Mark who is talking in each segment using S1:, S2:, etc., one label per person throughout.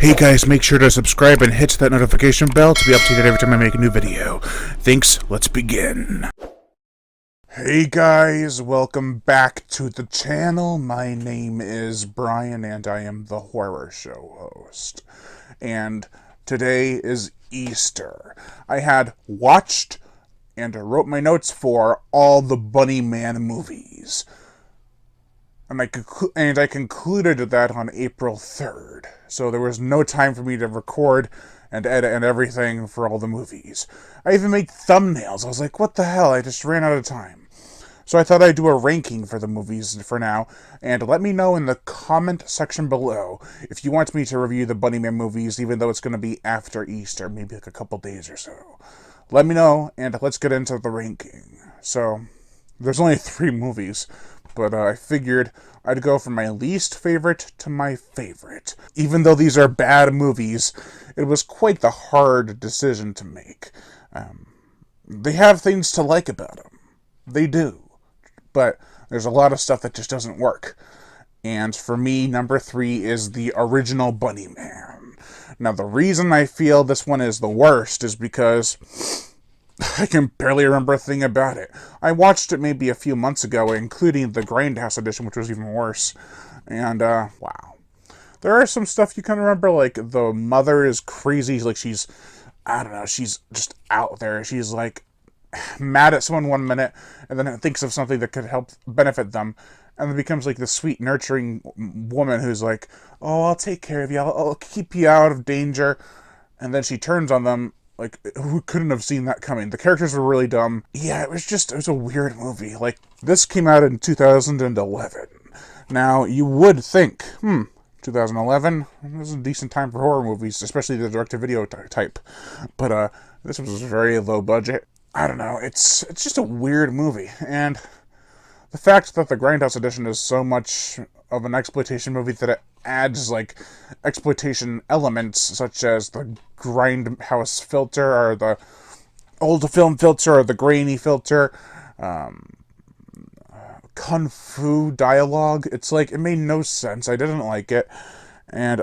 S1: Hey guys, make sure to subscribe and hit that notification bell to be updated every time I make a new video. Thanks, let's begin. Hey guys, welcome back to the channel. My name is Brian and I am the horror show host. And today is Easter. I had watched and wrote my notes for all the Bunnyman movies. And I concluded that on April 3rd. So there was no time for me to record and edit and everything for all the movies. I even made thumbnails. I was like, what the hell? I just ran out of time. So I thought I'd do a ranking for the movies for now. And let me know in the comment section below if you want me to review the Bunnyman movies, even though it's going to be after Easter, maybe like a couple days or so. Let me know, and let's get into the ranking. So, there's only 3 movies. But I figured I'd go from my least favorite to my favorite. Even though these are bad movies, it was quite the hard decision to make. They have things to like about them. They do. But there's a lot of stuff that just doesn't work. And for me, number 3 is the original Bunnyman. Now, the reason I feel this one is the worst is because I can barely remember a thing about it. I watched it maybe a few months ago, including the Grindhouse edition, which was even worse. And, wow. There are some stuff you can remember, like, the mother is crazy, like, she's just out there. She's, like, mad at someone one minute, and then thinks of something that could help benefit them, and then becomes, like, the sweet, nurturing woman who's like, oh, I'll take care of you, I'll keep you out of danger, and then she turns on them. Like, who couldn't have seen that coming? The characters were really dumb. Yeah, it was a weird movie. Like, this came out in 2011. Now, you would think, 2011? This is a decent time for horror movies, especially the direct-to-video type. But, this was very low budget. I don't know, it's just a weird movie. And the fact that the Grindhouse edition is so much of an exploitation movie that it adds, like, exploitation elements, such as the Grindhouse filter, or the old film filter, or the grainy filter, kung fu dialogue. It's like, it made no sense. I didn't like it. And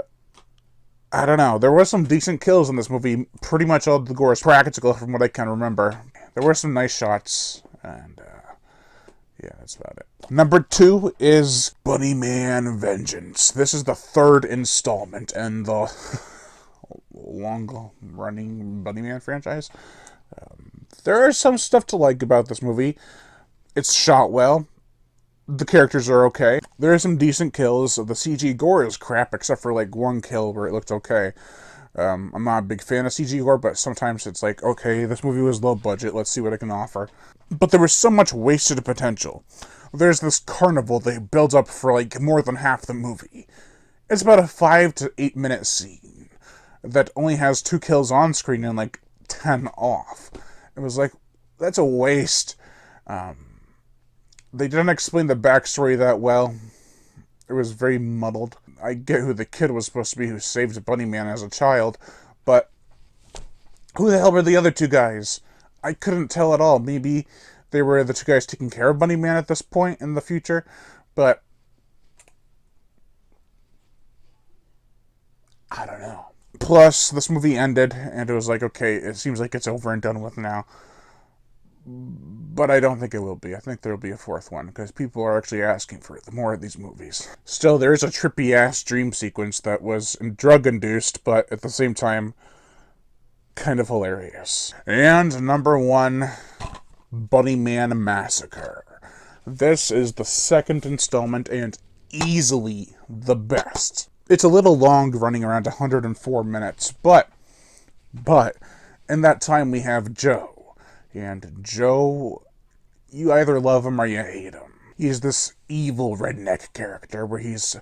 S1: I don't know. There were some decent kills in this movie. Pretty much all the gore is practical from what I can remember. There were some nice shots, and yeah, that's about it. Number 2 is Bunnyman Vengeance. This is the 3rd installment in the long-running Bunnyman franchise. There is some stuff to like about this movie. It's shot well. The characters are okay. There are some decent kills. The CG gore is crap, except for like one kill where it looked okay. I'm not a big fan of CG gore, but sometimes it's like, okay, this movie was low budget, let's see what it can offer. But there was so much wasted potential. There's this carnival that builds up for like more than half the movie. It's about a 5 to 8 minute scene that only has 2 kills on screen and like 10 off. It was like, that's a waste. They didn't explain the backstory that well. It was very muddled. I get who the kid was supposed to be who saved Bunnyman as a child, but who the hell were the other 2 guys? I couldn't tell at all. Maybe they were the 2 guys taking care of Bunnyman at this point in the future, but I don't know. Plus, this movie ended, and it was like, okay, it seems like it's over and done with now. But I don't think it will be. I think there will be a 4th one, because people are actually asking for more of these movies. Still, there is a trippy-ass dream sequence that was drug-induced, but at the same time, kind of hilarious. And number 1, Man Massacre. This is the 2nd installment, and easily the best. It's a little long, running around 104 minutes, but in that time we have Joe. And Joe, you either love him or you hate him. He's this evil redneck character where he's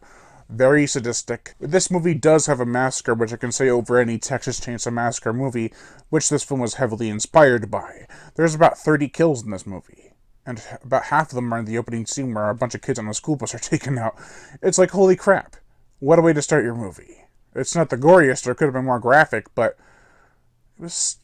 S1: very sadistic. This movie does have a massacre, which I can say over any Texas Chainsaw Massacre movie, which this film was heavily inspired by. There's about 30 kills in this movie, and about half of them are in the opening scene where a bunch of kids on a school bus are taken out. It's like, holy crap. What a way to start your movie. It's not the goriest, or it could have been more graphic, but it was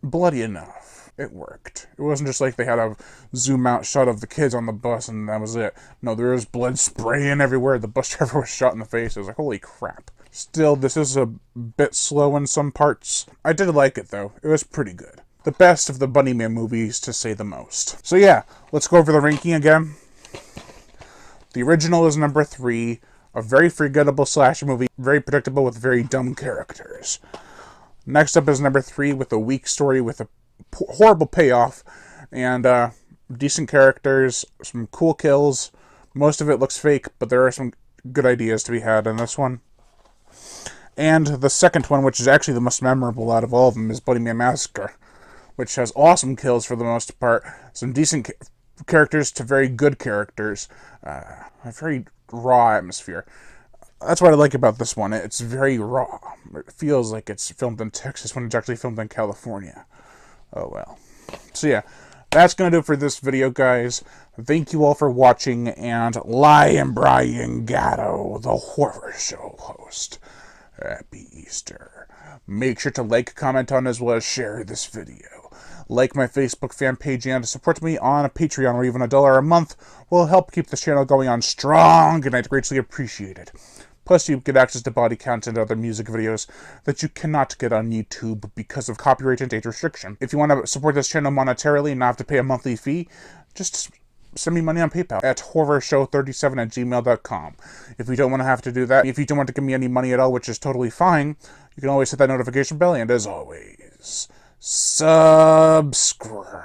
S1: bloody enough. It worked. It wasn't just like they had a zoom out shot of the kids on the bus and that was it. No, there was blood spraying everywhere. The bus driver was shot in the face. It was like, holy crap. Still, this is a bit slow in some parts. I did like it, though. It was pretty good. The best of the Bunnyman movies, to say the most. So yeah, let's go over the ranking again. The original is number 3, a very forgettable slasher movie, very predictable with very dumb characters. Next up is number 3 with a weak story with a horrible payoff and decent characters, some cool kills. Most of it looks fake, but there are some good ideas to be had in this one. And the second one, which is actually the most memorable out of all of them, is Man Massacre, which has awesome kills for the most part, some decent characters to very good characters, a very raw atmosphere. That's what I like about this one. It's very raw. It feels like it's filmed in Texas when it's actually filmed in California. Oh well. So yeah, that's going to do it for this video, guys. Thank you all for watching, and Lion Brian Gatto, the horror show host. Happy Easter. Make sure to like, comment on, as well as share this video. Like my Facebook fan page and support me on a Patreon, where even $1 a month will help keep this channel going on strong, and I'd greatly appreciate it. Plus, you get access to body count and other music videos that you cannot get on YouTube because of copyright and date restriction. If you want to support this channel monetarily and not have to pay a monthly fee, just send me money on PayPal at horrorshow37@gmail.com. If you don't want to have to do that, if you don't want to give me any money at all, which is totally fine, you can always hit that notification bell, and as always, subscribe.